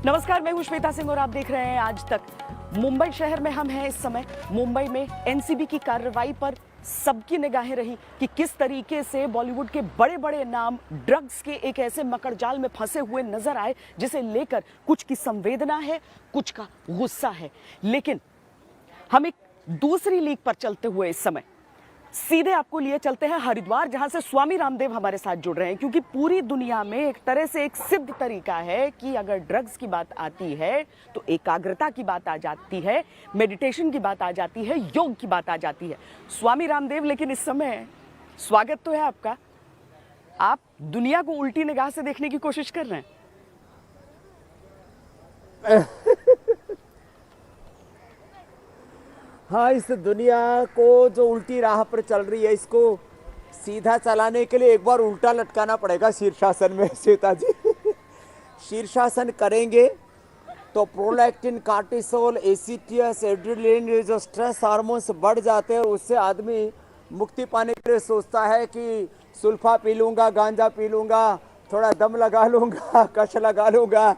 नमस्कार, मैं हूं श्वेता सिंह और आप देख रहे हैं आज तक। मुंबई शहर में हम हैं इस समय। मुंबई में एनसीबी की कार्रवाई पर सबकी निगाहें रही कि किस तरीके से बॉलीवुड के बड़े बड़े नाम ड्रग्स के एक ऐसे मकड़जाल में फंसे हुए नजर आए जिसे लेकर कुछ की संवेदना है, कुछ का गुस्सा है। लेकिन हम एक दूसरी लीग पर चलते हुए इस समय सीधे आपको लिए चलते हैं हरिद्वार, जहां से स्वामी रामदेव हमारे साथ जुड़ रहे हैं, क्योंकि पूरी दुनिया में एक तरह से एक सिद्ध तरीका है कि अगर ड्रग्स की बात आती है तो एकाग्रता की बात आ जाती है, मेडिटेशन की बात आ जाती है, योग की बात आ जाती है। स्वामी रामदेव, लेकिन इस समय स्वागत तो है आपका, आप दुनिया को उल्टी निगाह से देखने की कोशिश कर रहे हैं। हाँ, इस दुनिया को जो उल्टी राह पर चल रही है, इसको सीधा चलाने के लिए एक बार उल्टा लटकाना पड़ेगा शीर्षासन में। श्वेता जी, शीर्षासन करेंगे तो प्रोलैक्टिन, कार्टिसोल, एसीटीएस, एड्रेनलिन, जो स्ट्रेस हार्मोन्स बढ़ जाते हैं, उससे आदमी मुक्ति पाने के लिए सोचता है कि सुल्फा पी लूँगा, गांजा पी लूँगा, थोड़ा दम लगा लूँगा, कश लगा लूँगा,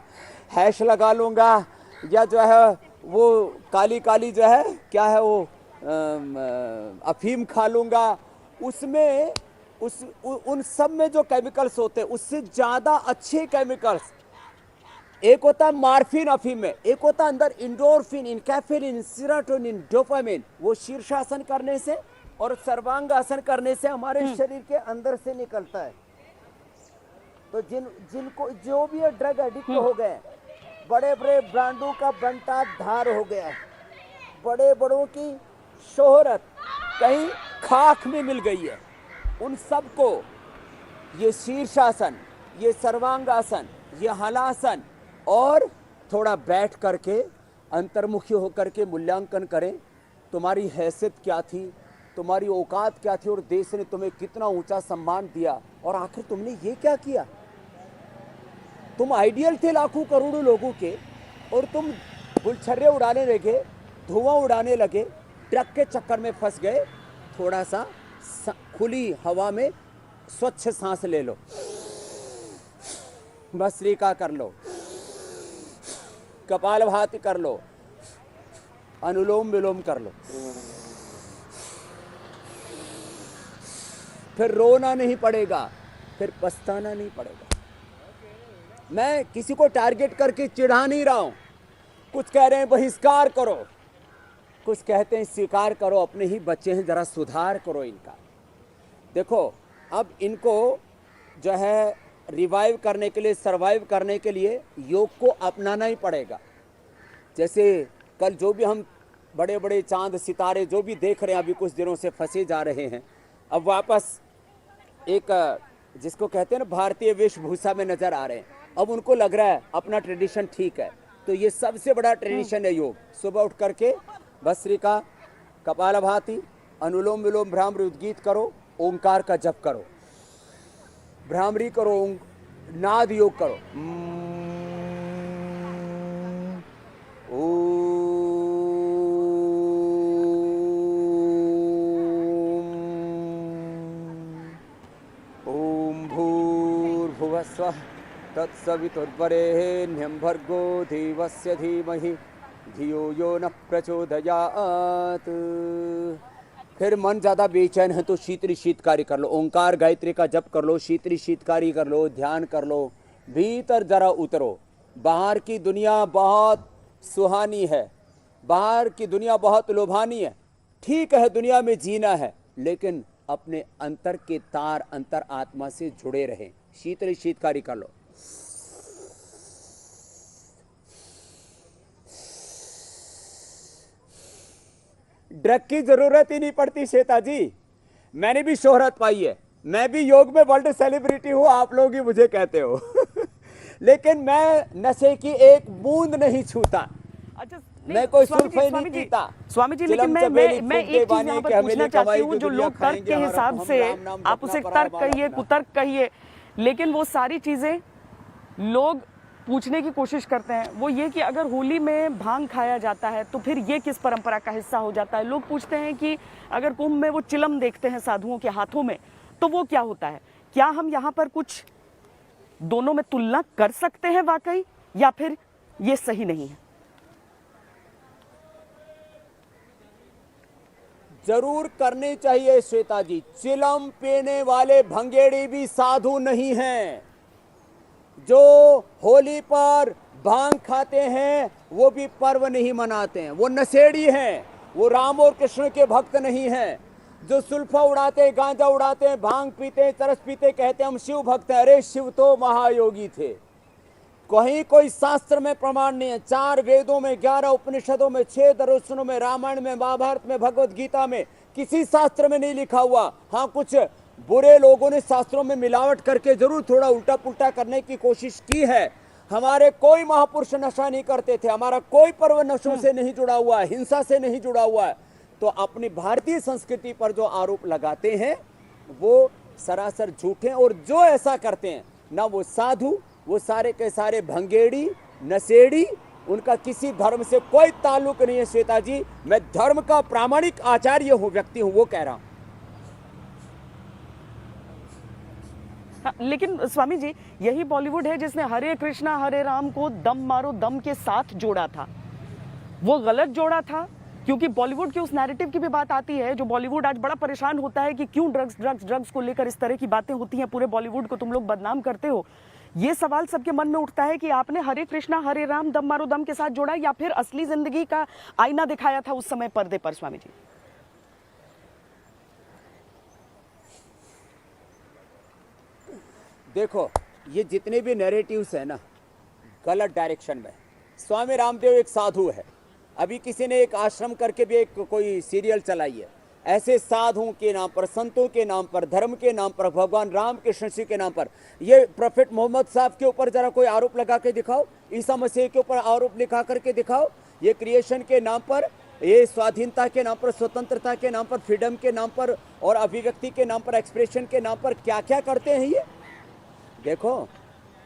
हैश लगा लूँगा, या जो है वो काली काली जो है क्या है वो अफीम खा लूँगा। उसमें उन सब में जो केमिकल्स होते हैं उससे ज़्यादा अच्छे केमिकल्स, एक होता है मार्फिन अफीम में, एक होता है अंदर इंडोर्फिन, इनकैफेलिन, सेरोटोनिन, डोपामिन। वो शीर्षासन करने से और सर्वांगासन करने से हमारे शरीर के अंदर से निकलता है। तो जिनको जो भी ड्रग एडिक्ट हो गए, बड़े बड़े ब्रांडों का बंटा धार हो गया, बड़े बड़ों की शोहरत कहीं खाक में मिल गई है, उन सबको ये शीर्षासन, ये सर्वांगासन, ये हलासन और थोड़ा बैठ करके अंतर्मुखी होकर के मूल्यांकन करें, तुम्हारी हैसियत क्या थी, तुम्हारी औकात क्या थी, और देश ने तुम्हें कितना ऊंचा सम्मान दिया, और आखिर तुमने ये क्या किया। तुम आइडियल थे लाखों करोड़ों लोगों के, और तुम गुलछर्रे उड़ाने लगे, धुआं उड़ाने लगे, ट्रक के चक्कर में फंस गए। थोड़ा सा खुली हवा में स्वच्छ सांस ले लो, भस्त्रिका कर लो, कपालभाति कर लो, अनुलोम विलोम कर लो, फिर रोना नहीं पड़ेगा, फिर पछताना नहीं पड़ेगा। मैं किसी को टारगेट करके चिढ़ा नहीं रहा हूं। कुछ कह रहे हैं बहिष्कार करो, कुछ कहते हैं स्वीकार करो, अपने ही बच्चे हैं, जरा सुधार करो इनका। देखो, अब इनको जो है रिवाइव करने के लिए, सरवाइव करने के लिए योग को अपनाना ही पड़ेगा। जैसे कल जो भी हम बड़े बड़े चांद सितारे जो भी देख रहे हैं, अभी कुछ दिनों से फंसे जा रहे हैं, अब वापस एक जिसको कहते हैं ना भारतीय वेशभूषा में नजर आ रहे हैं। अब उनको लग रहा है अपना ट्रेडिशन ठीक है, तो ये सबसे बड़ा ट्रेडिशन है योग। सुबह उठ करके भस्त्रिका, कपालभाति, अनुलोम विलोम, भ्रामरी उद्गीत करो, ओंकार का जप करो, भ्रामरी करो, नाद योग करो, ओम भूर्भुवस्वः तत्सवितुर्वरेण्यं भर्गो देवस्य धीमहि धियो यो न प्रचोदयात्। फिर मन ज़्यादा बेचैन है तो शीतली शीतकारी कर लो, ओंकार गायत्री का जप कर लो, शीतली शीतकारी कर लो, ध्यान कर लो, भीतर जरा उतरो। बाहर की दुनिया बहुत सुहानी है, बाहर की दुनिया बहुत लुभानी है, ठीक है, दुनिया में जीना है, लेकिन अपने अंतर के तार अंतर आत्मा से जुड़े रहें। शीतली शीतकारी कर लो। ड्रग की जरूरत ही नहीं पड़ती श्वेता जी। मैंने भी शोहरत पाई है, मैं भी योग में वर्ल्ड सेलिब्रिटी हूं, आप लोग ही मुझे कहते हो लेकिन मैं नशे की एक बूंद नहीं छूता। अच्छा, मैं कोई सुल्फे नहीं पीता। स्वामी जी, लेकिन मैं एक चीज यहाँ पर पूछना चाहती हूँ, जो लोग तर्क के हिसाब से, आप उसे तर्क कहिए, कुतर्क कहिए, लेकिन वो सारी चीजें लोग पूछने की कोशिश करते हैं, वो ये कि अगर होली में भांग खाया जाता है तो फिर ये किस परंपरा का हिस्सा हो जाता है। लोग पूछते हैं कि अगर कुंभ में वो चिलम देखते हैं साधुओं के हाथों में तो वो क्या होता है। क्या हम यहाँ पर कुछ दोनों में तुलना कर सकते हैं वाकई, या फिर ये सही नहीं है। जरूर करनी चाहिए श्वेता जी। चिलम पीने वाले भंगेड़ी भी साधु नहीं हैं। जो होली पर भांग खाते हैं वो भी पर्व नहीं मनाते हैं, वो नशेड़ी हैं, वो राम और कृष्ण के भक्त नहीं हैं। जो सुल्फा उड़ाते हैं, गांजा उड़ाते हैं, भांग पीते हैं, चरस पीते, कहते हैं हम शिव भक्त हैं। अरे शिव तो महायोगी थे। कहीं कोई शास्त्र में प्रमाण नहीं है। 4 वेदों में, 11 उपनिषदों में, 6 दर्शनों में, रामायण में, महाभारत में, भगवत गीता में, किसी शास्त्र में नहीं लिखा हुआ। हाँ, कुछ बुरे लोगों ने शास्त्रों में मिलावट करके जरूर थोड़ा उल्टा पुल्टा करने की कोशिश की है। हमारे कोई महापुरुष नशा नहीं करते थे। हमारा कोई पर्व नशों से नहीं जुड़ा हुआ है, हिंसा से नहीं जुड़ा हुआ है। तो अपनी भारतीय संस्कृति पर जो आरोप लगाते हैं वो सरासर झूठे। और जो ऐसा करते हैं ना, वो साधु, वो सारे के सारे भंगेड़ी, नशेड़ी, उनका किसी धर्म से कोई ताल्लुक नहीं है। श्वेता जी, मैं धर्म का प्रामाणिक आचार्य हूं, व्यक्ति हूं, वो कह रहा हूं। हाँ, लेकिन स्वामी जी, यही बॉलीवुड है जिसने हरे कृष्णा हरे राम को दम मारो दम के साथ जोड़ा था। वो गलत जोड़ा था, क्योंकि बॉलीवुड की उस नैरेटिव की भी बात आती है। जो बॉलीवुड आज बड़ा परेशान होता है कि क्यों ड्रग्स को लेकर इस तरह की बातें होती हैं, पूरे बॉलीवुड को तुम लोग बदनाम करते हो। ये सवाल सबके मन में उठता है कि आपने हरे कृष्णा हरे राम दम मारो दम के साथ जोड़ा, या फिर असली जिंदगी का आईना दिखाया था उस समय पर्दे पर। स्वामी जी, देखो, ये जितने भी नैरेटिव्स है ना, गलत डायरेक्शन में। स्वामी रामदेव एक साधु है। अभी किसी ने एक आश्रम करके भी एक कोई सीरियल चलाई है। ऐसे साधुओं के नाम पर, संतों के नाम पर, धर्म के नाम पर, भगवान राम कृष्ण जी के नाम पर, ये प्रोफेट मोहम्मद साहब के ऊपर जरा कोई आरोप लगा के दिखाओ, ईसा मसीह के ऊपर आरोप लिखा करके दिखाओ। ये क्रिएशन के नाम पर, ये स्वाधीनता के नाम पर, स्वतंत्रता के नाम पर, फ्रीडम के नाम पर और अभिव्यक्ति के नाम पर, एक्सप्रेशन के नाम पर क्या क्या करते हैं ये। देखो,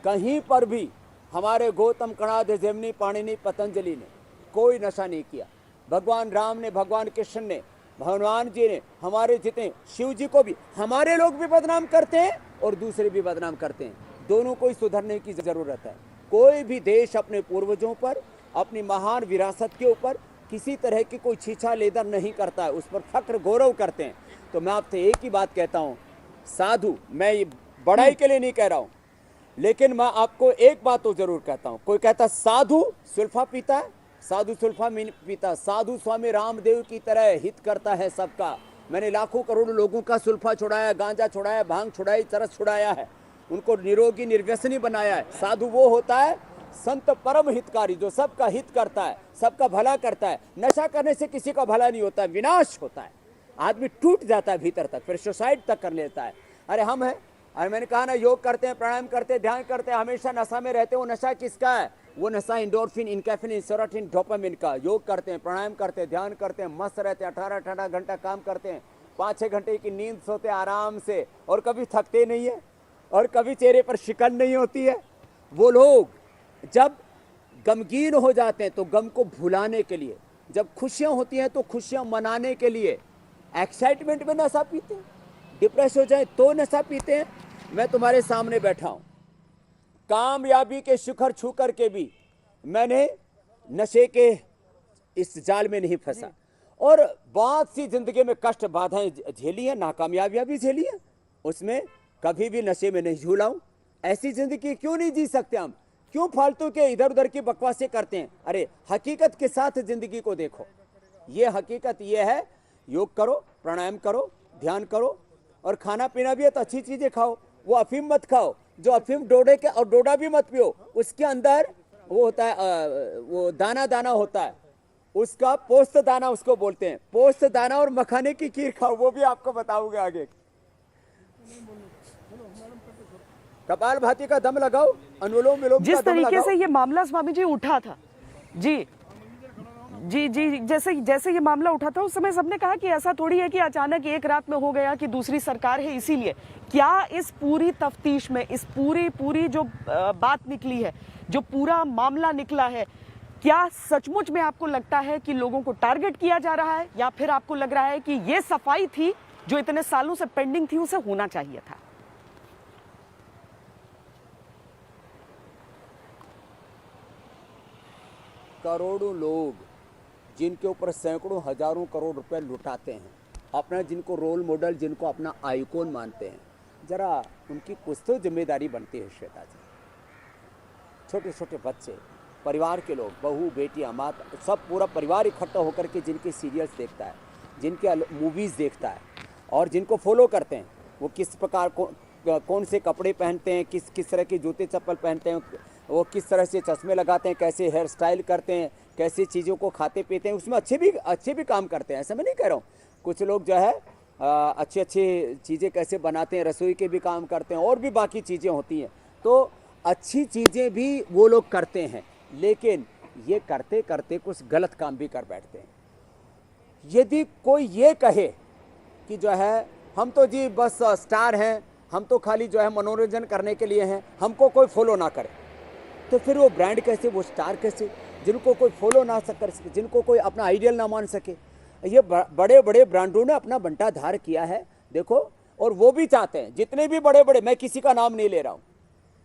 कहीं पर भी हमारे गौतम, कणाद, जेमिनी, पाणिनि, पतंजलि ने कोई नशा नहीं किया। भगवान राम ने, भगवान कृष्ण ने, भगवान जी ने, हमारे जितने शिव जी को भी हमारे लोग भी बदनाम करते हैं और दूसरे भी बदनाम करते हैं। दोनों को ही सुधरने की जरूरत है। कोई भी देश अपने पूर्वजों पर, अपनी महान विरासत के ऊपर किसी तरह की कोई छीछा लेदर नहीं करता है, उस पर फक्र गौरव करते हैं। तो मैं आपसे एक ही बात कहता हूँ, साधु, मैं ये बड़ाई के लिए नहीं कह रहा हूँ, लेकिन मैं आपको एक बात तो जरूर कहता हूँ। कोई कहता साधु सुल्फा पीता है, साधु सुल्फा पीता, साधु स्वामी रामदेव की तरह हित करता है सबका। मैंने लाखों करोड़ों लोगों का सुल्फा छुड़ाया, गांजा छुड़ाया, भांग छुड़ाई, चरस छुड़ाया है, उनको निरोगी निर्व्यसनी बनाया है। साधु वो होता है संत परम हितकारी, जो सबका हित करता है, सबका भला करता है। नशा करने से किसी का भला नहीं होता है, विनाश होता है। आदमी टूट जाता है भीतर तक, फिर सुसाइड तक कर लेता है। अरे हम हैं, अरे मैंने कहा ना, योग करते हैं, प्राणायाम करते हैं, ध्यान करते हैं, हमेशा नशा में रहते हैं। वो नशा किसका है? वो नशा इंडोर्फिन, इनकैफिन, सेरोटोनिन, डोपामिन का। योग करते हैं, प्राणायाम करते हैं, ध्यान करते हैं, मस्त रहते हैं, 18-18 घंटा काम करते हैं, 5-6 घंटे की नींद सोते हैं आराम से, और कभी थकते नहीं है, और कभी चेहरे पर शिकन नहीं होती है। वो लोग जब गमगीन हो जाते हैं तो गम को भुलाने के लिए, जब खुशियां होती हैं तो खुशियां मनाने के लिए एक्साइटमेंट में नशा पीते हैं, डिप्रेस हो जाए तो नशा पीते हैं। मैं तुम्हारे सामने बैठा हूं, कामयाबी के शिखर छू कर के भी मैंने नशे के इस जाल में नहीं फंसा, और बहुत सी जिंदगी में कष्ट बाधाएं झेली हैं, नाकामयाबियां भी झेली हैं, उसमें कभी भी नशे में नहीं झूला हूं। ऐसी जिंदगी क्यों नहीं जी सकते हम? क्यों फालतू के इधर उधर की बकवासें करते हैं? अरे हकीकत के साथ जिंदगी को देखो। ये हकीकत ये है, योग करो, प्राणायाम करो, ध्यान करो, और खाना पीना भी है तो अच्छी चीजें खाओ। वो अफीम मत खाओ, जो अफीम डोडे के, और डोडा भी मत पियो, उसके अंदर वो होता है, वो दाना दाना होता है, उसका पोस्त दाना उसको बोलते हैं, पोस्त दाना। और मखाने की खीर खाओ, वो भी आपको बताऊंगा आगे। कपाल भाती का दम लगाओ, अनुलोम विलोम जिस का दम तरीके लगाओ। से ये मामला स्वामी जी उठा था, जी जी जी, जैसे ये मामला उठा था, उस समय सबने कहा कि ऐसा थोड़ी है कि अचानक एक रात में हो गया कि दूसरी सरकार है इसीलिए। क्या इस पूरी तफ्तीश में, इस पूरी जो बात निकली है, जो पूरा मामला निकला है, क्या सचमुच में आपको लगता है कि लोगों को टारगेट किया जा रहा है, या फिर आपको लग रहा है कि ये सफाई थी जो इतने सालों से पेंडिंग थी, उसे होना चाहिए था? करोड़ों लोग जिनके ऊपर सैकड़ों हजारों करोड़ रुपए लुटाते हैं, अपना जिनको रोल मॉडल, जिनको अपना आइकॉन मानते हैं, जरा उनकी कुछ तो जिम्मेदारी बनती है श्वेता जी। छोटे छोटे बच्चे, परिवार के लोग, बहू बेटियां, माता, सब पूरा परिवार इकट्ठा होकर के जिनके सीरियल्स देखता है, जिनके मूवीज़ देखता है और जिनको फॉलो करते हैं, वो किस प्रकार कौन से कपड़े पहनते हैं, किस तरह के जूते चप्पल पहनते हैं, वो किस तरह से चश्मे लगाते हैं, कैसे हेयर स्टाइल करते हैं, कैसे चीज़ों को खाते पीते हैं, उसमें अच्छे भी काम करते हैं, ऐसा मैं नहीं कह रहा हूँ। कुछ लोग जो है अच्छी चीज़ें कैसे बनाते हैं, रसोई के भी काम करते हैं और भी बाकी चीज़ें होती हैं, तो अच्छी चीज़ें भी वो लोग करते हैं, लेकिन ये करते करते कुछ गलत काम भी कर बैठते हैं। यदि कोई ये कहे कि जो है हम तो जी बस स्टार हैं, हम तो खाली जो है मनोरंजन करने के लिए हैं, हमको कोई फॉलो ना करे, तो फिर वो ब्रांड कैसे, वो स्टार कैसे, जिनको कोई फॉलो ना कर सके, जिनको कोई अपना आइडियल ना मान सके। ये बड़े बड़े ब्रांडों ने अपना बंटाधार किया है, देखो, और वो भी चाहते हैं, जितने भी बड़े बड़े, मैं किसी का नाम नहीं ले रहा हूँ,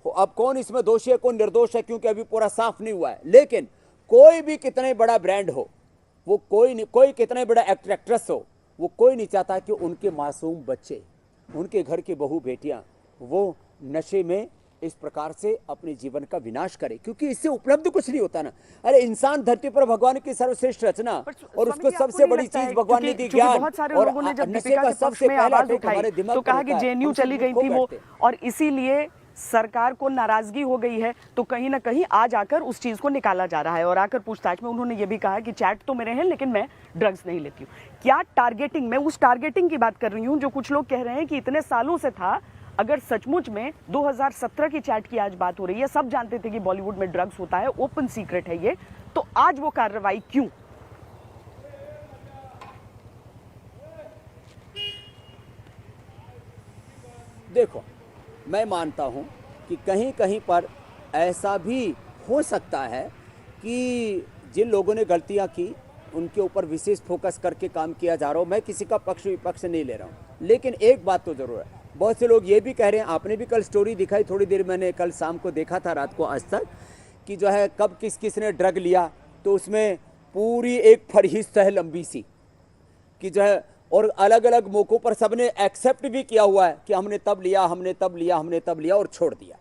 अब कौन इसमें दोषी है कौन निर्दोष है क्योंकि अभी पूरा साफ नहीं हुआ है, लेकिन कोई भी कितने बड़ा ब्रांड हो, वो कोई कितने बड़ा एक्ट्रेस हो, वो कोई नहीं चाहता कि उनके मासूम बच्चे, उनके घर की बहू बेटियां वो नशे में इस प्रकार से अपने जीवन का विनाश करे, क्योंकि इससे उपलब्ध कुछ नहीं होता ना। अरे इंसान धरती पर भगवान की सर्वश्रेष्ठ रचना, और उसको सबसे बड़ी चीज भगवान ने दी ज्ञान, बहुत सारे लोगों ने जब दीपिका के पक्ष में आवाज उठाई तो कहा कि जेएनयू चली गई थी वो, और इसीलिए सरकार को नाराजगी हो गई है, तो कहीं ना कहीं आज आकर उस चीज को निकाला जा रहा है। और आकर पूछताछ में उन्होंने ये भी कहा कि चैट तो मेरे हैं लेकिन मैं ड्रग्स नहीं लेती हूँ। क्या टारगेटिंग, मैं उस टारगेटिंग की बात कर रही हूँ जो कुछ लोग कह रहे हैं कि इतने सालों से था, अगर सचमुच में 2017 की चैट की आज बात हो रही है, सब जानते थे कि बॉलीवुड में ड्रग्स होता है, ओपन सीक्रेट है ये, तो आज वो कार्रवाई क्यों? देखो, मैं मानता हूं कि कहीं कहीं पर ऐसा भी हो सकता है कि जिन लोगों ने गलतियां की उनके ऊपर विशेष फोकस करके काम किया जा रहा हो। मैं किसी का पक्ष विपक्ष नहीं ले रहा हूं, लेकिन एक बात तो जरूर है, बहुत से लोग ये भी कह रहे हैं, आपने भी कल स्टोरी दिखाई थोड़ी देर, मैंने कल शाम को देखा था, रात को आज तक, कि जो है कब किस ने ड्रग लिया, तो उसमें पूरी एक फरहिस्त है लंबी सी, कि जो है, और अलग अलग मौकों पर सबने एक्सेप्ट भी किया हुआ है कि हमने तब लिया, हमने तब लिया, हमने तब लिया और छोड़ दिया।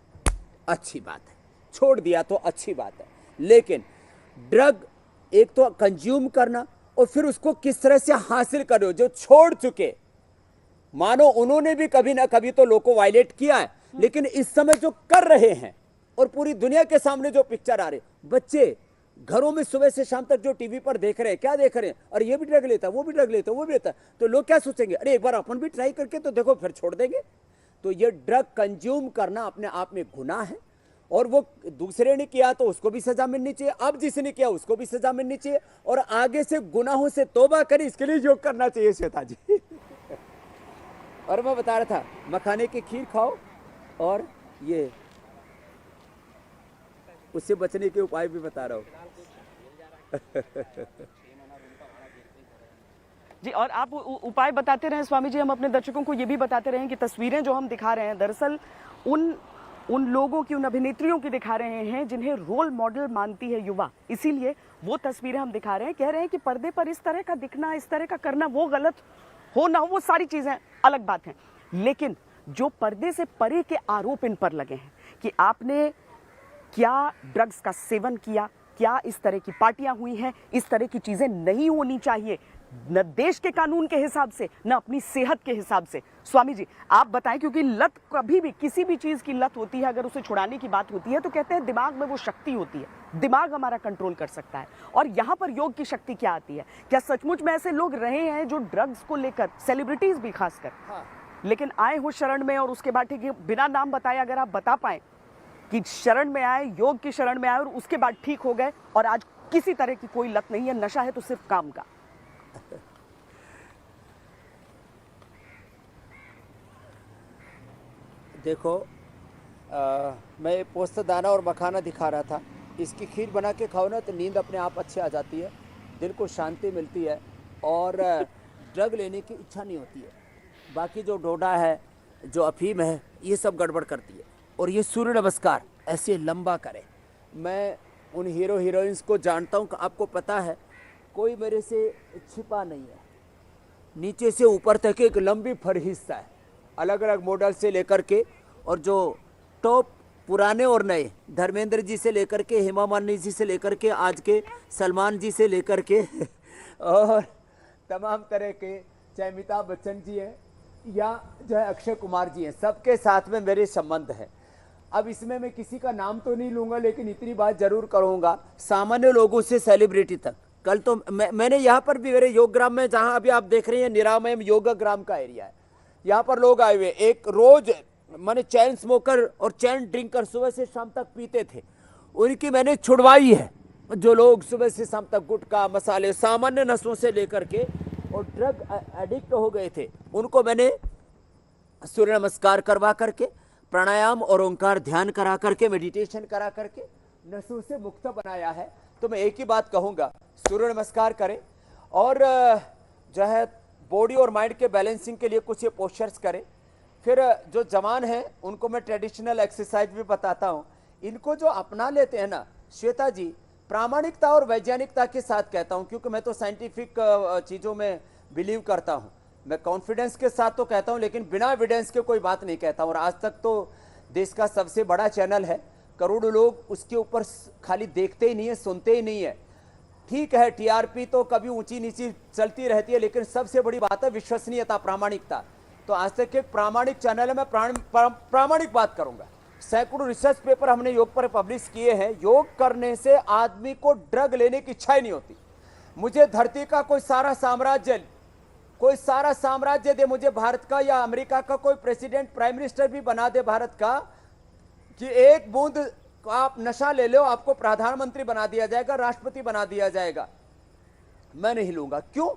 अच्छी बात है, छोड़ दिया तो अच्छी बात है, लेकिन ड्रग एक तो कंज्यूम करना और फिर उसको किस तरह से हासिल कर रहे हो, जो छोड़ चुके, मानो उन्होंने भी कभी ना कभी तो लोगों को वायलेट किया है, लेकिन इस समय जो कर रहे हैं और पूरी दुनिया के सामने जो पिक्चर आ रहे, बच्चे घरों में सुबह से शाम तक जो टीवी पर देख रहे हैं, क्या देख रहे हैं, अरे ये भी ड्रग लेता, वो भी ड्रग लेता, वो भी लेता, तो लोग क्या सोचेंगे, अरे एक बार अपन भी ट्राई करके तो देखो, फिर छोड़ देंगे। तो ये ड्रग कंज्यूम करना अपने आप में गुनाह है, और वो दूसरे ने किया तो उसको भी सजा मिलनी चाहिए, अब जिसने किया उसको भी सजा मिलनी चाहिए, और आगे से गुनाहों से तौबा करें, इसके लिए योग करना चाहिए श्वेता जी। और मैं बता रहा था, मखाने की खीर खाओ और ये उससे बचने के उपाय भी बता रहा हूँ। जी, और आप उपाय बताते रहे स्वामी जी, हम अपने दर्शकों को ये भी बताते रहे कि तस्वीरें जो हम दिखा रहे हैं दरअसल उन लोगों की, उन अभिनेत्रियों की दिखा रहे हैं जिन्हें रोल मॉडल मानती है युवा, इसीलिए वो तस्वीरें हम दिखा रहे हैं। कह रहे हैं कि पर्दे पर इस तरह का दिखना, इस तरह का करना, वो गलत हो ना हो, वो सारी चीजें अलग बात है, लेकिन जो पर्दे से परे के आरोप इन पर लगे हैं कि आपने क्या ड्रग्स का सेवन किया, क्या इस तरह की पार्टियां हुई हैं, इस तरह की चीजें नहीं होनी चाहिए, न देश के कानून के हिसाब से, न अपनी सेहत के हिसाब से। स्वामी जी आप बताएं, क्योंकि लत, कभी भी किसी भी चीज की लत होती है, अगर उसे छुड़ाने की बात होती है तो कहते हैं दिमाग में वो शक्ति होती है, दिमाग हमारा कंट्रोल कर सकता है, और यहाँ पर योग की शक्ति क्या आती है? क्या सचमुच में ऐसे लोग रहे हैं जो ड्रग्स को लेकर, सेलिब्रिटीज भी खासकर, लेकिन आए हो शरण में, और उसके बाद ठीक है, बिना नाम बताए अगर आप बता पाए कि शरण में आए, योग की शरण में आए और उसके बाद ठीक हो गए, और आज किसी तरह की कोई लत नहीं है, नशा है तो सिर्फ काम का। देखो, मैं पोस्त दाना और मखाना दिखा रहा था, इसकी खीर बना के खाओ ना तो नींद अपने आप अच्छी आ जाती है, दिल को शांति मिलती है, और ड्रग लेने की इच्छा नहीं होती है। बाकी जो डोडा है, जो अफीम है, ये सब गड़बड़ करती है। और ये सूर्य नमस्कार ऐसे लंबा करे, मैं उन हीरो हीरोइंस को जानता हूँ। आपको पता है कोई मेरे से छिपा नहीं है, नीचे से ऊपर तक एक लंबी फरहिस्त है, अलग अलग मॉडल से लेकर के, और जो टॉप पुराने और नए, धर्मेंद्र जी से लेकर के, हेमा मालिनी जी से लेकर के, आज के सलमान जी से लेकर के और तमाम तरह के, चाहे अमिताभ बच्चन जी हैं या जो है अक्षय कुमार जी हैं, सबके साथ में मेरे संबंध है। अब इसमें मैं किसी का नाम तो नहीं लूँगा, लेकिन इतनी बात जरूर करूँगा, सामान्य लोगों से सेलिब्रिटी तक। कल तो मैंने यहाँ पर भी मेरे योग ग्राम में, जहाँ अभी आप देख रहे हैं निरामय योग ग्राम का एरिया है, यहाँ पर लोग आए हुए, एक रोज मैंने चैन स्मोकर और चैन ड्रिंकर सुबह से शाम तक पीते थे, उनकी मैंने छुड़वाई है। जो लोग सुबह से शाम तक गुटखा, मसाले, सामान्य नशों से लेकर के और ड्रग एडिक्ट हो गए थे, उनको मैंने सूर्य नमस्कार करवा करके, प्राणायाम और ओंकार ध्यान करा करके, मेडिटेशन करा करके नशों से मुक्त बनाया है। तो मैं एक ही बात कहूँगा, सूर्य नमस्कार करें और जो है बॉडी और माइंड के बैलेंसिंग के लिए कुछ ये पोस्चर्स करें। फिर जो जवान हैं उनको मैं ट्रेडिशनल एक्सरसाइज भी बताता हूँ। इनको जो अपना लेते हैं ना श्वेता जी, प्रामाणिकता और वैज्ञानिकता के साथ कहता हूँ, क्योंकि मैं तो साइंटिफिक चीज़ों में बिलीव करता हूँ। मैं कॉन्फिडेंस के साथ तो कहता हूँ, लेकिन बिना एविडेंस के कोई बात नहीं कहता। और आज तक तो देश का सबसे बड़ा चैनल है, करोड़ों लोग उसके ऊपर खाली देखते ही नहीं है, सुनते ही नहीं है। ठीक है, टीआरपी तो कभी ऊंची नीची चलती रहती है, लेकिन सबसे बड़ी बात है विश्वसनीयता, प्रामाणिकता। तो आज तक एक प्रामाणिक चैनल है, मैं प्रामाणिक बात करूंगा। सैकड़ों रिसर्च पेपर हमने योग पर पब्लिश किए हैं। योग करने से आदमी को ड्रग लेने की इच्छा ही नहीं होती। मुझे धरती का कोई सारा साम्राज्य दे, मुझे भारत का या अमेरिका का कोई प्रेसिडेंट, प्राइम मिनिस्टर भी बना दे भारत का, कि एक बूंद आप नशा ले लो, आपको प्रधानमंत्री बना दिया जाएगा, राष्ट्रपति बना दिया जाएगा, मैं नहीं लूंगा। क्यों?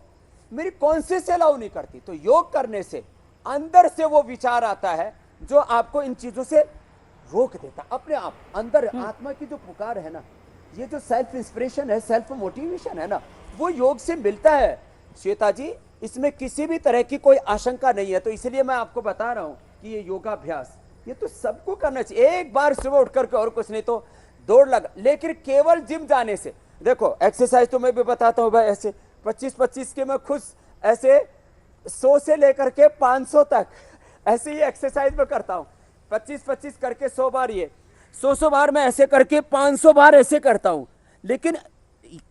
मेरी कॉन्शियस अलाउ नहीं करती। तो योग करने से अंदर से वो विचार आता है जो आपको इन चीजों से रोक देता। अपने आप अंदर आत्मा की जो पुकार है ना, ये जो सेल्फ इंस्पिरेशन है, सेल्फ मोटिवेशन है ना, वो योग से मिलता है श्वेता जी। इसमें किसी भी तरह की कोई आशंका नहीं है। तो इसलिए मैं आपको बता रहा हूं कि ये योगाभ्यास ये तो सबको करना चाहिए। एक बार सुबह उठ करके, और कुछ नहीं तो दौड़ लगा, लेकिन केवल जिम जाने से, देखो एक्सरसाइज तो मैं भी बताता हूं भाई, ऐसे 25-25 के मैं खुद ऐसे 100 से लेकर के 500 तक ऐसे ही एक्सरसाइज में करता हूं। 25-25 करके 100 बार, ये 100 बार मैं ऐसे करके 500 बार ऐसे करता हूं। लेकिन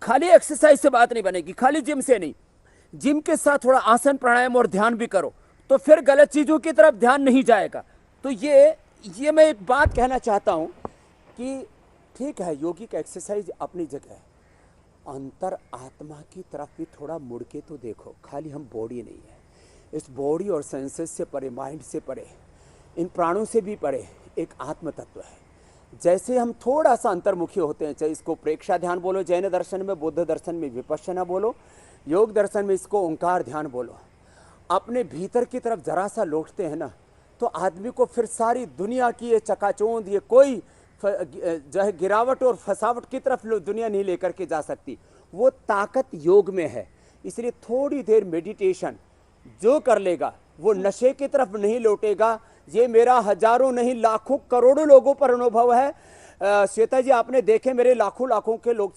खाली एक्सरसाइज से बात नहीं बनेगी, खाली जिम से नहीं, जिम के साथ थोड़ा आसन, प्राणायाम और ध्यान भी करो, तो फिर गलत चीजों की तरफ ध्यान नहीं जाएगा। तो ये मैं एक बात कहना चाहता हूं कि ठीक है, योगिक एक्सरसाइज अपनी जगह है, अंतर आत्मा की तरफ भी थोड़ा मुड़ के तो देखो। खाली हम बॉडी नहीं है, इस बॉडी और सेंसेस से परे, माइंड से परे, इन प्राणों से भी परे एक आत्म तत्व है। जैसे हम थोड़ा सा अंतर्मुखी होते हैं, चाहे इसको प्रेक्षा ध्यान बोलो जैन दर्शन में, बुद्ध दर्शन में विपश्यना बोलो, योग दर्शन में इसको ओंकार ध्यान बोलो, अपने भीतर की तरफ जरा सा लौटते हैं ना, तो आदमी को फिर सारी दुनिया की ये चकाचौंध, ये कोई जो है गिरावट और फसावट की तरफ दुनिया नहीं लेकर के जा सकती। वो ताकत योग में है। इसलिए थोड़ी देर मेडिटेशन जो कर लेगा वो नशे की तरफ नहीं लौटेगा। ये मेरा हजारों नहीं लाखों करोड़ों लोगों पर अनुभव है। श्वेता जी, आपने देखे मेरे लाखों के लोग,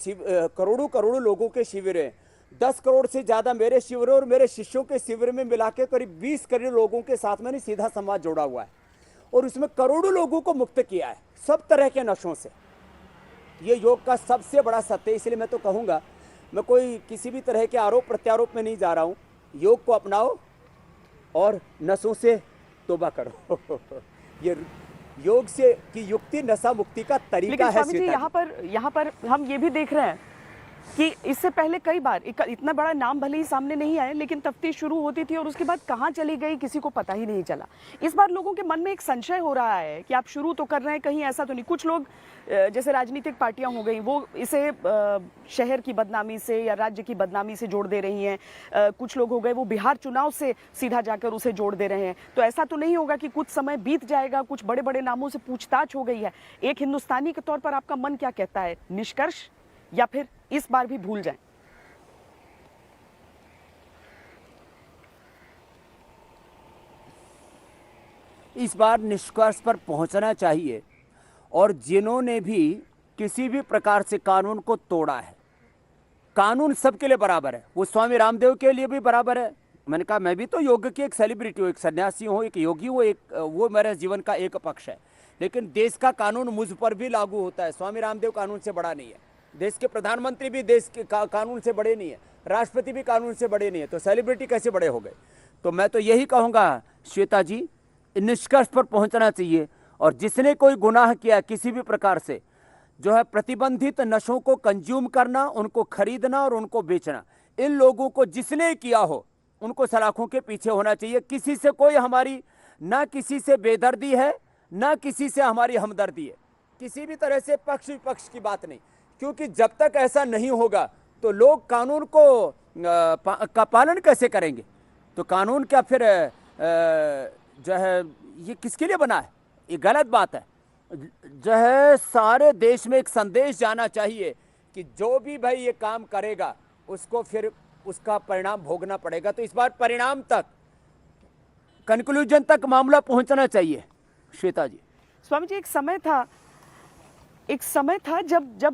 करोड़ों लोगों के शिविर हैं। 10 करोड़ से ज्यादा मेरे शिविर और मेरे शिष्यों के शिविर में मिला के करीब 20 करोड़ लोगों के साथ मैंने सीधा संवाद जोड़ा हुआ है, और उसमें करोड़ों लोगों को मुक्त किया है सब तरह के नशों से। ये योग का सबसे बड़ा सत्य है। इसलिए मैं तो कहूँगा, मैं कोई किसी भी तरह के आरोप प्रत्यारोप में नहीं जा रहा हूँ। योग को अपनाओ और नशों से तौबा करो। ये योग से की युक्ति नशा मुक्ति का तरीका है। स्वामी जी, यहाँ पर हम ये भी देख रहे हैं कि इससे पहले कई बार इतना बड़ा नाम भले ही सामने नहीं आया, लेकिन तफ्तीश शुरू होती थी और उसके बाद कहाँ चली गई किसी को पता ही नहीं चला। इस बार लोगों के मन में एक संशय हो रहा है कि आप शुरू तो कर रहे हैं, कहीं ऐसा तो नहीं। कुछ लोग जैसे राजनीतिक पार्टियां हो गई, वो इसे शहर की बदनामी से या राज्य की बदनामी से जोड़ दे रही हैं। कुछ लोग हो गए वो बिहार चुनाव से सीधा जाकर उसे जोड़ दे रहे हैं। तो ऐसा तो नहीं होगा कि कुछ समय बीत जाएगा, कुछ बड़े बड़े नामों से पूछताछ हो गई है। एक हिंदुस्तानी के तौर पर आपका मन क्या कहता है, निष्कर्ष या फिर इस बार भी भूल जाएं? इस बार निष्कर्ष पर पहुंचना चाहिए, और जिन्होंने भी किसी भी प्रकार से कानून को तोड़ा है। कानून सबके लिए बराबर है, वो स्वामी रामदेव के लिए भी बराबर है। मैंने कहा मैं भी तो योग की एक सेलिब्रिटी हूँ, एक सन्यासी हूँ, एक योगी हूँ, वो मेरे जीवन का एक पक्ष है। लेकिन देश का कानून मुझ पर भी लागू होता है। स्वामी रामदेव कानून से बड़ा नहीं है, देश के प्रधानमंत्री भी देश के कानून से बड़े नहीं है, राष्ट्रपति भी कानून से बड़े नहीं है, तो सेलिब्रिटी कैसे बड़े हो गए। तो मैं तो यही कहूँगा श्वेता जी, निष्कर्ष पर पहुँचना चाहिए, और जिसने कोई गुनाह किया किसी भी प्रकार से, जो है प्रतिबंधित नशों को कंज्यूम करना, उनको खरीदना और उनको बेचना, इन लोगों को जिसने किया हो उनको सलाखों के पीछे होना चाहिए। किसी से कोई हमारी ना किसी से बेदर्दी है, ना किसी से हमारी हमदर्दी है, किसी भी तरह से पक्ष विपक्ष की बात नहीं, क्योंकि जब तक ऐसा नहीं होगा तो लोग कानून को का पालन कैसे करेंगे। तो कानून क्या फिर जो है ये किसके लिए बना है, ये गलत बात है। जो है सारे देश में एक संदेश जाना चाहिए कि जो भी भाई ये काम करेगा उसको फिर उसका परिणाम भोगना पड़ेगा। तो इस बार परिणाम तक, कंक्लूजन तक मामला पहुंचना चाहिए श्वेता जी। स्वामी जी, एक समय था जब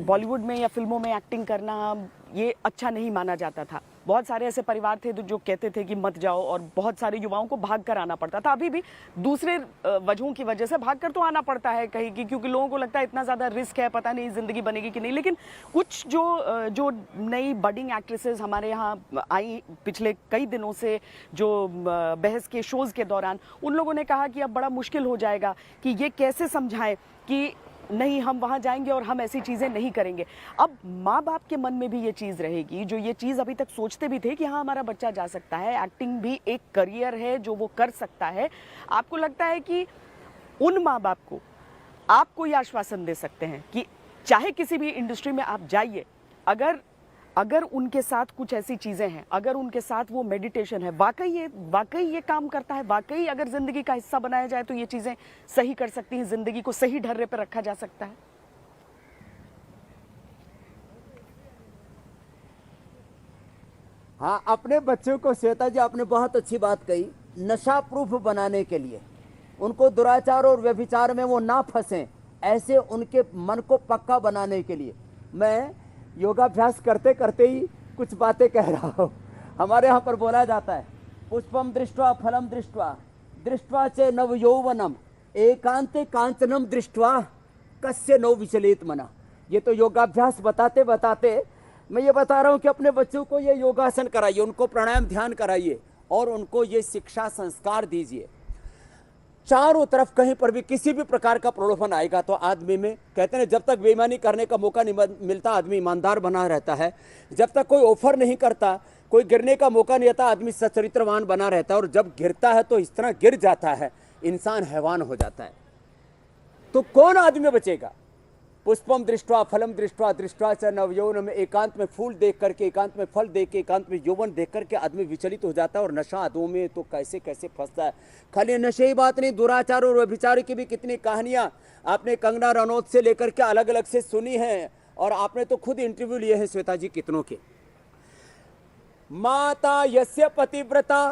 बॉलीवुड में या फिल्मों में एक्टिंग करना ये अच्छा नहीं माना जाता था। बहुत सारे ऐसे परिवार थे जो कहते थे कि मत जाओ, और बहुत सारे युवाओं को भाग कर आना पड़ता था। अभी भी दूसरे वजहों की वजह से भाग कर तो आना पड़ता है कहीं की, क्योंकि लोगों को लगता है इतना ज़्यादा रिस्क है, पता नहीं ज़िंदगी बनेगी कि नहीं। लेकिन कुछ जो नई बडिंग एक्ट्रेसेस हमारे यहाँ आई पिछले कई दिनों से, जो बहस के शोज़ के दौरान, उन लोगों ने कहा कि अब बड़ा मुश्किल हो जाएगा कि ये कैसे समझाएं कि नहीं हम वहाँ जाएंगे और हम ऐसी चीज़ें नहीं करेंगे। अब माँ बाप के मन में भी ये चीज़ रहेगी, जो ये चीज़ अभी तक सोचते भी थे कि हाँ हमारा बच्चा जा सकता है, एक्टिंग भी एक करियर है जो वो कर सकता है। आपको लगता है कि उन माँ बाप को आप कोई आश्वासन दे सकते हैं कि चाहे किसी भी इंडस्ट्री में आप जाइए, अगर उनके साथ कुछ ऐसी चीज़ें हैं, अगर उनके साथ वो मेडिटेशन है, वाकई ये काम करता है, वाकई अगर ज़िंदगी का हिस्सा बनाया जाए तो ये चीज़ें सही कर सकती हैं, ज़िंदगी को सही ढर्रे पर रखा जा सकता है? हाँ, अपने बच्चों को, श्वेता जी आपने बहुत अच्छी बात कही, नशा प्रूफ बनाने के लिए, उनको दुराचार और व्यभिचार में वो ना फंसें, ऐसे उनके मन को पक्का बनाने के लिए मैं योगाभ्यास करते करते ही कुछ बातें कह रहा हूँ। हमारे यहाँ पर बोला जाता है, पुष्पम दृष्ट्वा फलम दृष्ट्वा दृष्ट्वा च नव यौवनम एकांते कांचनम दृष्ट्वा कस्य नो विचलित मना। ये तो योगाभ्यास बताते बताते मैं ये बता रहा हूँ कि अपने बच्चों को ये योगासन कराइए, उनको प्राणायाम ध्यान कराइए, और उनको ये शिक्षा संस्कार दीजिए। चारों तरफ कहीं पर भी किसी भी प्रकार का प्रलोभन आएगा तो आदमी में, कहते हैं जब तक बेईमानी करने का मौका नहीं मिलता आदमी ईमानदार बना रहता है, जब तक कोई ऑफर नहीं करता, कोई गिरने का मौका नहीं आता, आदमी सच्चरित्रवान बना रहता है, और जब गिरता है तो इस तरह गिर जाता है, इंसान हैवान हो जाता है। तो कौन आदमी बचेगा। पुष्पम दृष्ट्वा फलम दृष्ट्वा दृष्ट्वा च नव यौवन में, एकांत में फूल देख करके, एकांत में फल देख के, एकांत में यौवन देख करके आदमी विचलित हो जाता है, और नशा आदों में तो कैसे कैसे फंसता है। खाली नशे ही बात नहीं, दुराचार और व्यभिचार की भी कितनी कहानियां आपने कंगना रनौत से लेकर के अलग अलग से सुनी हैं, और आपने तो खुद इंटरव्यू लिए हैं श्वेता जी कितनों के। माता यस्य पतिव्रता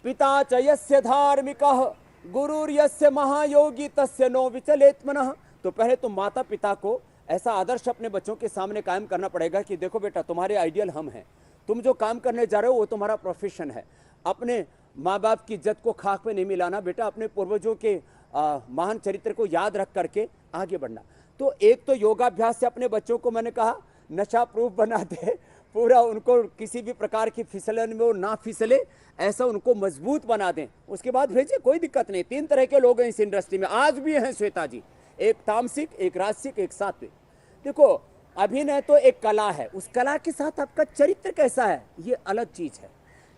पिता च यस्य धार्मिकः गुरुर्यस्य महायोगी तस्य नो विचलेत मनः। तो पहले तो माता पिता को ऐसा आदर्श अपने बच्चों के सामने कायम करना पड़ेगा कि देखो बेटा, तुम्हारे आइडियल हम हैं, तुम जो काम करने जा रहे हो वो तुम्हारा प्रोफेशन है। अपने माँ बाप की इज्जत को खाक में नहीं मिलाना बेटा, अपने पूर्वजों के महान चरित्र को याद रख करके आगे बढ़ना। तो एक तो योगाभ्यास से अपने बच्चों को मैंने कहा नशा प्रूफ बना दे, पूरा उनको किसी भी प्रकार की फिसलन में वो ना फिसले, ऐसा उनको मजबूत बना दें। उसके बाद भेजिए, कोई दिक्कत नहीं। 3 तरह के लोग हैं इस इंडस्ट्री में, आज भी हैं श्वेता जी, एक तामसिक, एक राजसिक, एक सात्विक। देखो अभिनय तो एक कला है, उस कला के साथ आपका चरित्र कैसा है ये अलग चीज है।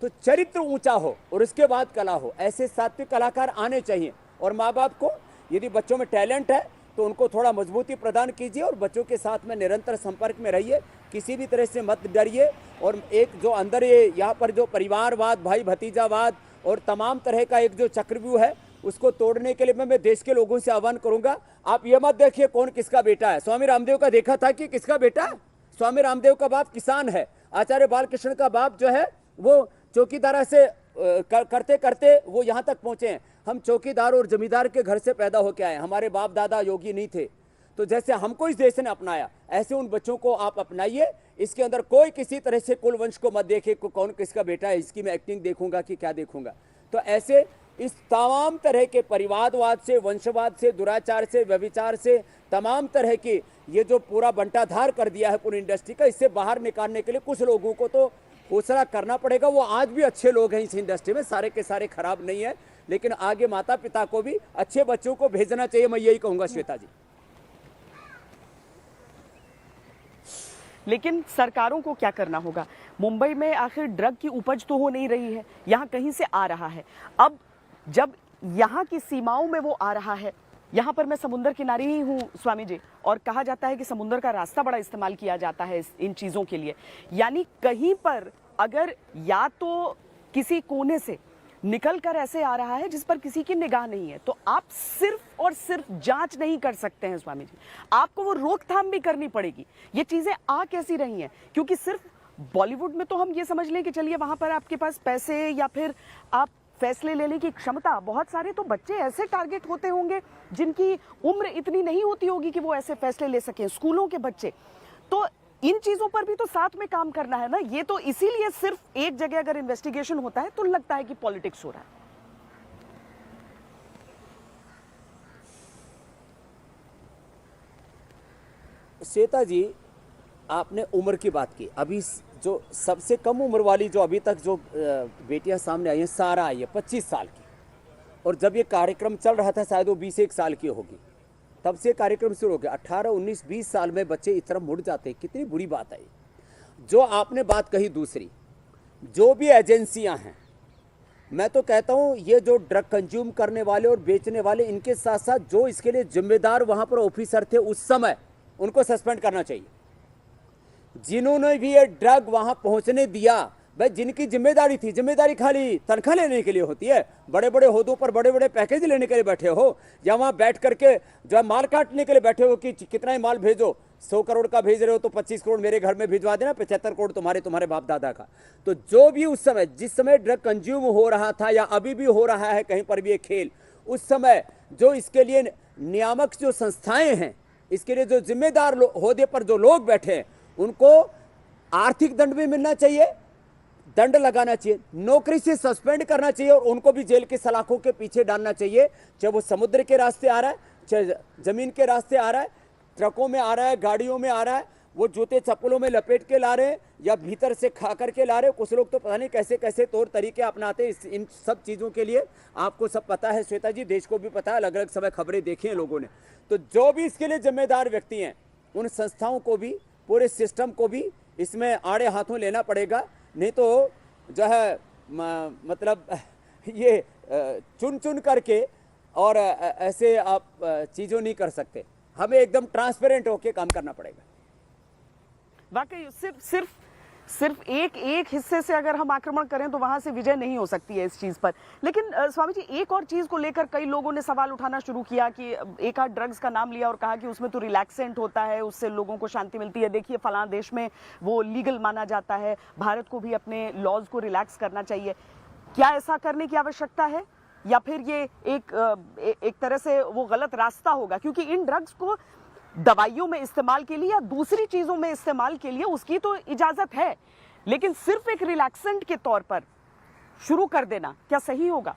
तो चरित्र ऊंचा हो और उसके बाद कला हो, ऐसे सात्विक कलाकार आने चाहिए। और माँ बाप को यदि बच्चों में टैलेंट है तो उनको थोड़ा मजबूती प्रदान कीजिए, और बच्चों के साथ में निरंतर संपर्क में रहिए, किसी भी तरह से मत डरिए। और एक जो अंदर ये यहाँ पर जो परिवारवाद, भाई भतीजावाद और तमाम तरह का एक जो चक्रव्यूह है, उसको तोड़ने के लिए मैं देश के लोगों से आह्वान करूंगा। आप ये मत देखिए कौन किसका बेटा है। स्वामी रामदेव का देखा था कि किसका बेटा है? स्वामी रामदेव का बाप किसान है, आचार्य बालकृष्ण का बाप जो है वो चौकीदारा से करते करते वो यहाँ तक पहुँचे हैं। हम चौकीदार और जमींदार के घर से पैदा होके आए, हमारे बाप दादा योगी नहीं थे। तो जैसे हमको इस देश ने अपनाया ऐसे उन बच्चों को आप अपनाइए। इसके अंदर कोई किसी तरह से कुल वंश को मत देखे कौन किसका बेटा है, इसकी मैं एक्टिंग देखूंगा कि क्या देखूंगा। तो ऐसे इस तमाम तरह के परिवारवाद से, वंशवाद से, दुराचार से, व्यभिचार से, तमाम तरह की ये जो पूरा बंटाधार कर दिया है पूरी इंडस्ट्री का, इससे बाहर निकालने के लिए कुछ लोगों को तो हौसला करना पड़ेगा। वो आज भी अच्छे लोग हैं इस इंडस्ट्री में, सारे के सारे खराब नहीं है, लेकिन आगे माता पिता को भी अच्छे बच्चों को भेजना चाहिए, मैं यही कहूंगा श्वेता जी। लेकिन सरकारों को क्या करना होगा? मुंबई में आखिर ड्रग की उपज तो हो नहीं रही है, यहाँ कहीं से आ रहा है। अब जब यहाँ की सीमाओं में वो आ रहा है, यहाँ पर मैं समुद्र किनारे ही हूँ स्वामी जी, और कहा जाता है कि समुद्र का रास्ता बड़ा इस्तेमाल किया जाता है इन चीज़ों के लिए। यानी कहीं पर अगर या तो किसी कोने से निकल कर ऐसे आ रहा है जिस पर किसी की निगाह नहीं है, तो आप सिर्फ और सिर्फ जांच नहीं कर सकते हैं स्वामी जी, आपको वो रोकथाम भी करनी पड़ेगी। ये चीज़ें आ कैसी रही हैं? क्योंकि सिर्फ बॉलीवुड में तो हम ये समझ लें कि चलिए वहाँ पर आपके पास पैसे या फिर आप फैसले लेने की क्षमता, बहुत सारे तो बच्चे ऐसे टारगेट होते होंगे जिनकी उम्र इतनी नहीं होती होगी कि वो ऐसे फैसले ले सकें, स्कूलों के बच्चे। तो इन चीजों पर भी तो साथ में काम करना है ना। ये तो इसीलिए सिर्फ एक जगह अगर इन्वेस्टिगेशन होता है तो लगता है कि पॉलिटिक्स हो रहा है। श्वेता जी, आपने उम्र की बात की। अभी जो सबसे कम उम्र वाली जो अभी तक जो बेटियां सामने आई हैं, सारा आई है 25 साल की, और जब ये कार्यक्रम चल रहा था शायद वो 21 साल की होगी, तब से कार्यक्रम शुरू हो गया। 18, 19, 20 साल में बच्चे इस तरह मुड़ जाते हैं, कितनी बुरी बात है। जो आपने बात कही दूसरी, जो भी एजेंसियां हैं, मैं तो कहता हूं ये जो ड्रग कंज्यूम करने वाले और बेचने वाले, इनके साथ साथ जो इसके लिए जिम्मेदार वहां पर ऑफिसर थे उस समय, उनको सस्पेंड करना चाहिए। जिन्होंने भी ये ड्रग वहां पहुंचने दिया, भाई जिनकी जिम्मेदारी थी, जिम्मेदारी खाली तनख्वाह लेने के लिए होती है, बड़े बड़े ओहदों पर बड़े बड़े पैकेज लेने के लिए बैठे हो, या वहां बैठ करके जो माल काटने के लिए बैठे हो कि कितना ही माल भेजो, 100 करोड़ का भेज रहे हो तो 25 करोड़ मेरे घर में भिजवा देना, 75 करोड़ तुम्हारे बाप दादा का। तो जो भी उस समय, जिस समय ड्रग कंज्यूम हो रहा था या अभी भी हो रहा है कहीं पर भी ये खेल, उस समय जो इसके लिए नियामक जो संस्थाएं हैं, इसके लिए जो जिम्मेदार ओहदे पर जो लोग बैठे हैं, उनको आर्थिक दंड भी मिलना चाहिए, दंड लगाना चाहिए, नौकरी से सस्पेंड करना चाहिए, और उनको भी जेल की सलाखों के पीछे डालना चाहिए। चाहे वो समुद्र के रास्ते आ रहा है, चाहे जमीन के रास्ते आ रहा है, ट्रकों में आ रहा है, गाड़ियों में आ रहा है, वो जूते चप्पलों में लपेट के ला रहे हैं या भीतर से खा करके ला रहे हैं। कुछ लोग तो पता नहीं कैसे कैसे तौर तरीके अपनाते हैं इन सब चीज़ों के लिए। आपको सब पता है श्वेता जी, देश को भी पता है, अलग अलग समय खबरें देखी हैं लोगों ने। तो जो भी इसके लिए जिम्मेदार व्यक्ति हैं, उन संस्थाओं को भी, पूरे सिस्टम को भी इसमें आड़े हाथों लेना पड़ेगा, नहीं तो जो है मतलब ये चुन चुन करके और ऐसे आप चीज़ों नहीं कर सकते। हमें एकदम ट्रांसपेरेंट होकर काम करना पड़ेगा। वाकई सिर्फ एक हिस्से से अगर हम आक्रमण करें तो वहां से विजय नहीं हो सकती है इस चीज पर। लेकिन स्वामी जी, एक और चीज को लेकर कई लोगों ने सवाल उठाना शुरू किया कि एक आध ड्रग्स का नाम लिया और कहा कि उसमें तो रिलैक्सेंट होता है, उससे लोगों को शांति मिलती है। देखिए फलां देश में वो लीगल माना जाता है, भारत को भी अपने लॉज को रिलैक्स करना चाहिए। क्या ऐसा करने की आवश्यकता है, या फिर ये एक तरह से वो गलत रास्ता होगा? क्योंकि इन ड्रग्स को दवाइयों में इस्तेमाल के लिए या दूसरी चीजों में इस्तेमाल के लिए उसकी तो इजाजत है, लेकिन सिर्फ एक रिलैक्सेंट के तौर पर शुरू कर देना क्या सही होगा?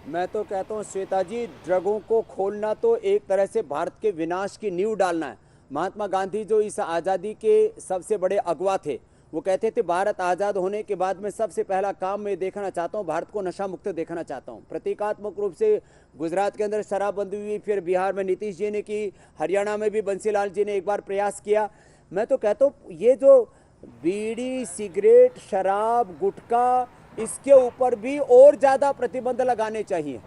मैं तो कहता हूँ श्वेता जी, ड्रगों को खोलना तो एक तरह से भारत के विनाश की नींव डालना है। महात्मा गांधी जो इस आज़ादी के सबसे बड़े अगवा थे, वो कहते थे भारत आज़ाद होने के बाद में सबसे पहला काम मैं देखना चाहता हूँ, भारत को नशा मुक्त देखना चाहता हूँ। प्रतीकात्मक रूप से गुजरात के अंदर शराबबंदी हुई, फिर बिहार में नीतीश जी ने की, हरियाणा में भी बंसीलाल जी ने एक बार प्रयास किया। मैं तो कहता हूँ ये जो बीड़ी, सिगरेट, शराब, गुटखा, इसके ऊपर भी और ज़्यादा प्रतिबंध लगाने चाहिए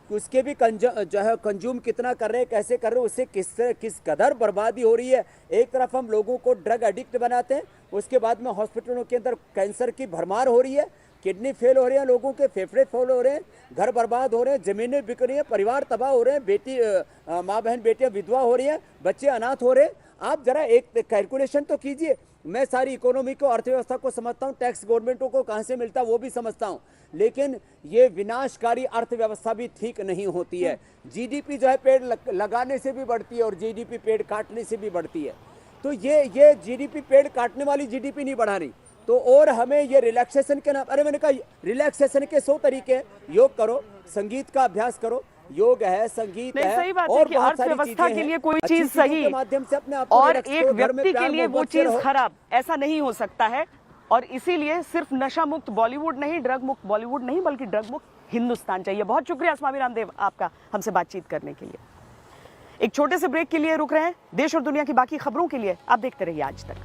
कि उसके भी जो है कंज्यूम कितना कर रहे हैं, कैसे कर रहे हैं, उससे किस कदर बर्बादी हो रही है। एक तरफ हम लोगों को ड्रग एडिक्ट बनाते हैं, उसके बाद में हॉस्पिटलों के अंदर कैंसर की भरमार हो रही है, किडनी फेल हो रहे हैं लोगों के, फेफड़े फेल हो रहे हैं, घर बर्बाद हो रहे हैं, ज़मीनें बिक रही हैं, परिवार तबाह हो रहे हैं, बेटी माँ बहन बेटियाँ विधवा हो रही हैं, बच्चे अनाथ हो रहे हैं। आप जरा एक कैलकुलेशन तो कीजिए, मैं सारी इकोनॉमी को, अर्थव्यवस्था को समझता हूँ, टैक्स गवर्नमेंटों को कहाँ से मिलता है वो भी समझता हूँ, लेकिन ये विनाशकारी अर्थव्यवस्था भी ठीक नहीं होती है। जीडीपी जो है पेड़ लगाने से भी बढ़ती है और जीडीपी पेड़ काटने से भी बढ़ती है। तो ये जीडीपी पेड़ काटने वाली जीडीपी नहीं बढ़ा रही। तो और हमें ये रिलैक्सेशन के नाम, अरे मैंने कहा रिलैक्सेशन के 100 तरीके हैं। योग करो, संगीत का अभ्यास करो, योग है, संगीत नहीं, है, सही बात है और कि बहुत सारी अर्थव्यवस्था चीजें के लिए हैं। कोई अच्छी चीज चीजों सही के माध्यम से अपने आप को और relax एक करो, घर में व्यक्ति के प्यार लिए वो मोहब्बत से चीज रहो। खराब, ऐसा नहीं हो सकता है। और इसीलिए सिर्फ नशा मुक्त बॉलीवुड नहीं, ड्रग मुक्त बॉलीवुड नहीं, बल्कि ड्रग मुक्त हिंदुस्तान चाहिए। बहुत शुक्रिया स्वामी रामदेव आपका हमसे बातचीत करने के लिए। एक छोटे से ब्रेक के लिए रुक रहे हैं। देश और दुनिया की बाकी खबरों के लिए आप देखते रहिए आज तक।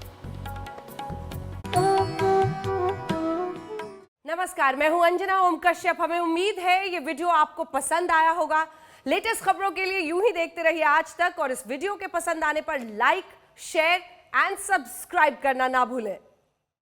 नमस्कार, मैं हूं अंजना ओम कश्यप। हमें उम्मीद है ये वीडियो आपको पसंद आया होगा। लेटेस्ट खबरों के लिए यूं ही देखते रहिए आज तक, और इस वीडियो के पसंद आने पर लाइक, शेयर एंड सब्सक्राइब करना ना भूलें।